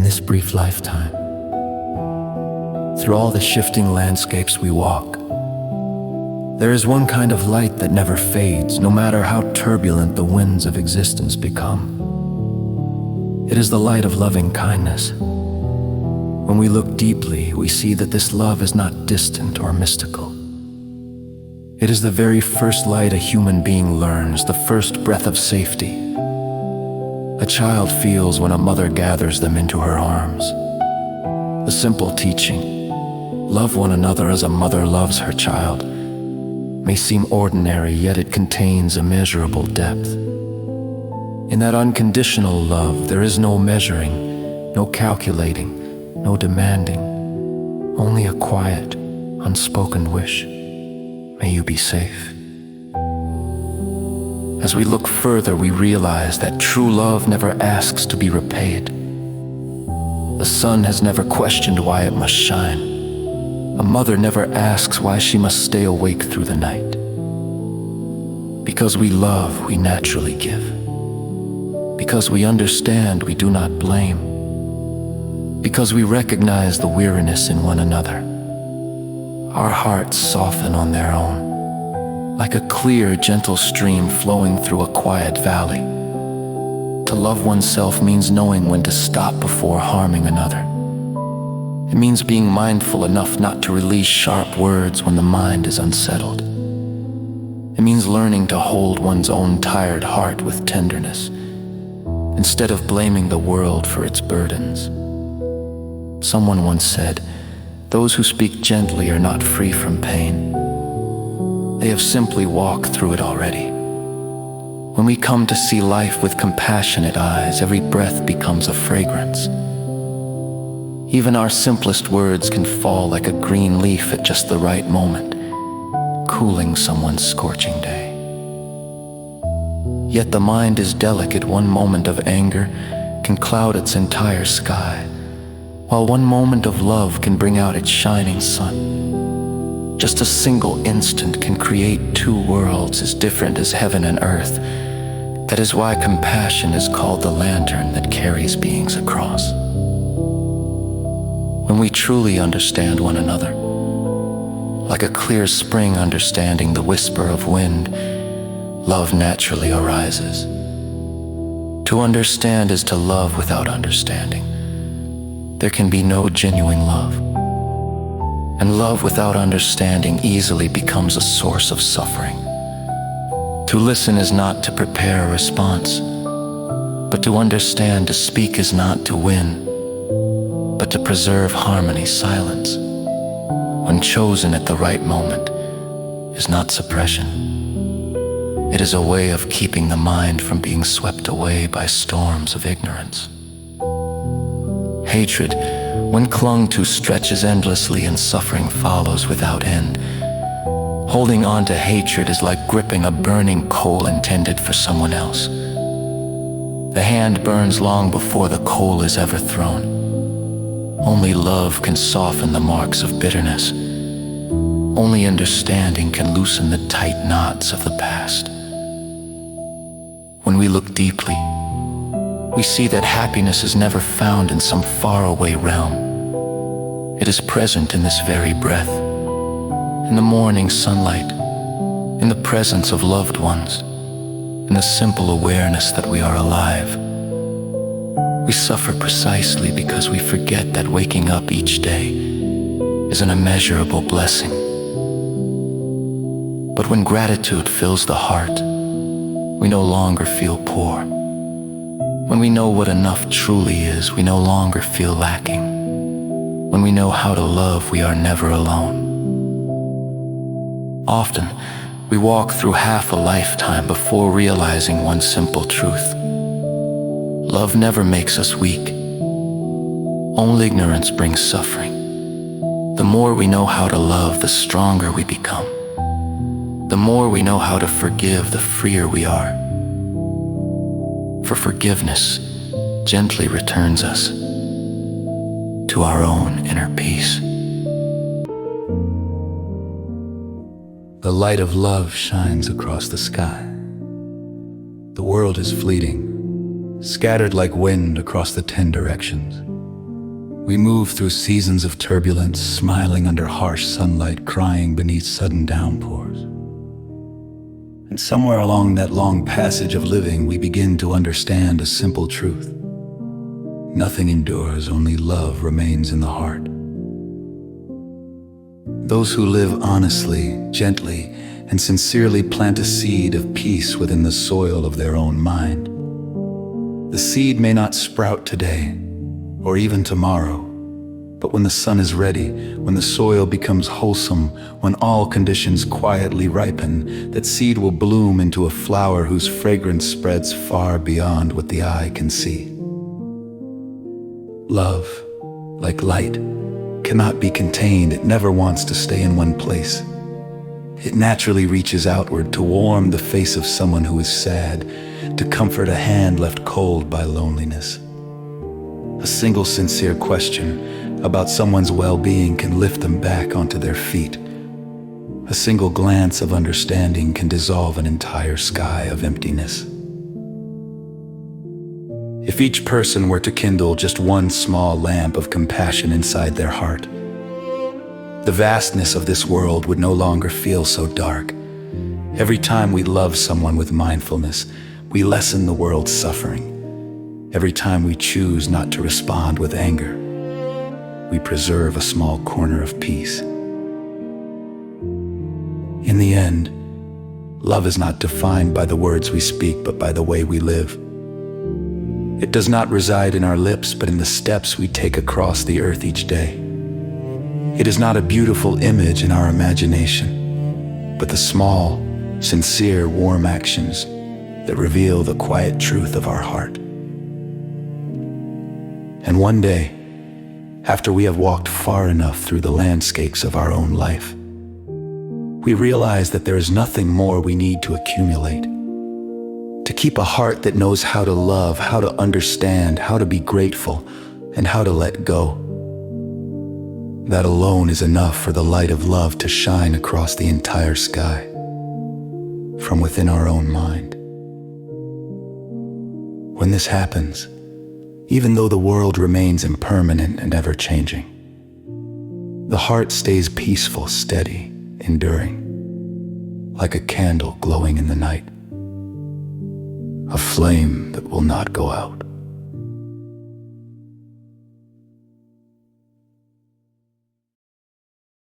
this brief lifetime, through all the shifting landscapes we walk, there is one kind of light that never fades, no matter how turbulent the winds of existence become. It is the light of loving kindness. When we look deeply, we see that this love is not distant or mystical. It is the very first light a human being learns, the first breath of safety a child feels when a mother gathers them into her arms. The simple teaching, love one another as a mother loves her child, may seem ordinary, yet it contains immeasurable depth. In that unconditional love, there is no measuring, no calculating, no demanding, only a quiet, unspoken wish. May you be safe. As we look further, we realize that true love never asks to be repaid. The sun has never questioned why it must shine. A mother never asks why she must stay awake through the night. Because we love, we naturally give. Because we understand, we do not blame. Because we recognize the weariness in one another, our hearts soften on their own, like a clear, gentle stream flowing through a quiet valley. To love oneself means knowing when to stop before harming another. It means being mindful enough not to release sharp words when the mind is unsettled. It means learning to hold one's own tired heart with tenderness, instead of blaming the world for its burdens. Someone once said, "Those who speak gently are not free from pain. They have simply walked through it already." When we come to see life with compassionate eyes, every breath becomes a fragrance. Even our simplest words can fall like a green leaf at just the right moment, cooling someone's scorching day. Yet the mind is delicate. One moment of anger can cloud its entire sky, while one moment of love can bring out its shining sun. Just a single instant can create two worlds as different as heaven and earth. That is why compassion is called the lantern that carries beings across. When we truly understand one another, like a clear spring understanding the whisper of wind, love naturally arises. To understand is to love without understanding. There can be no genuine love. And love without understanding easily becomes a source of suffering. To listen is not to prepare a response, but to understand. To speak is not to win, but to preserve harmony. Silence, when chosen at the right moment, is not suppression. It is a way of keeping the mind from being swept away by storms of ignorance. Hatred, when clung to, stretches endlessly, and suffering follows without end. Holding on to hatred is like gripping a burning coal intended for someone else. The hand burns long before the coal is ever thrown. Only love can soften the marks of bitterness. Only understanding can loosen the tight knots of the past. When we look deeply, we see that happiness is never found in some faraway realm. It is present in this very breath, in the morning sunlight, in the presence of loved ones, in the simple awareness that we are alive. We suffer precisely because we forget that waking up each day is an immeasurable blessing. But when gratitude fills the heart, we no longer feel poor. When we know what enough truly is, we no longer feel lacking. When we know how to love, we are never alone. Often, we walk through half a lifetime before realizing one simple truth. Love never makes us weak. Only ignorance brings suffering. The more we know how to love, the stronger we become. The more we know how to forgive, the freer we are. For forgiveness gently returns us to our own inner peace. The light of love shines across the sky. The world is fleeting, scattered like wind across the 10 directions. We move through seasons of turbulence, smiling under harsh sunlight, crying beneath sudden downpours. And somewhere along that long passage of living, we begin to understand a simple truth. Nothing endures, only love remains in the heart. Those who live honestly, gently, and sincerely plant a seed of peace within the soil of their own mind. The seed may not sprout today, or even tomorrow, but when the sun is ready, when the soil becomes wholesome, when all conditions quietly ripen, that seed will bloom into a flower whose fragrance spreads far beyond what the eye can see. Love, like light, cannot be contained. It never wants to stay in one place. It naturally reaches outward to warm the face of someone who is sad, to comfort a hand left cold by loneliness. A single sincere question about someone's well-being can lift them back onto their feet. A single glance of understanding can dissolve an entire sky of emptiness. If each person were to kindle just one small lamp of compassion inside their heart, the vastness of this world would no longer feel so dark. Every time we love someone with mindfulness, we lessen the world's suffering. Every time we choose not to respond with anger, we preserve a small corner of peace. In the end, love is not defined by the words we speak, but by the way we live. It does not reside in our lips, but in the steps we take across the earth each day. It is not a beautiful image in our imagination, but the small, sincere, warm actions that reveal the quiet truth of our heart. And one day, after we have walked far enough through the landscapes of our own life, we realize that there is nothing more we need to accumulate. To keep a heart that knows how to love, how to understand, how to be grateful, and how to let go. That alone is enough for the light of love to shine across the entire sky, from within our own mind. When this happens, even though the world remains impermanent and ever-changing, the heart stays peaceful, steady, enduring, like a candle glowing in the night. A flame that will not go out.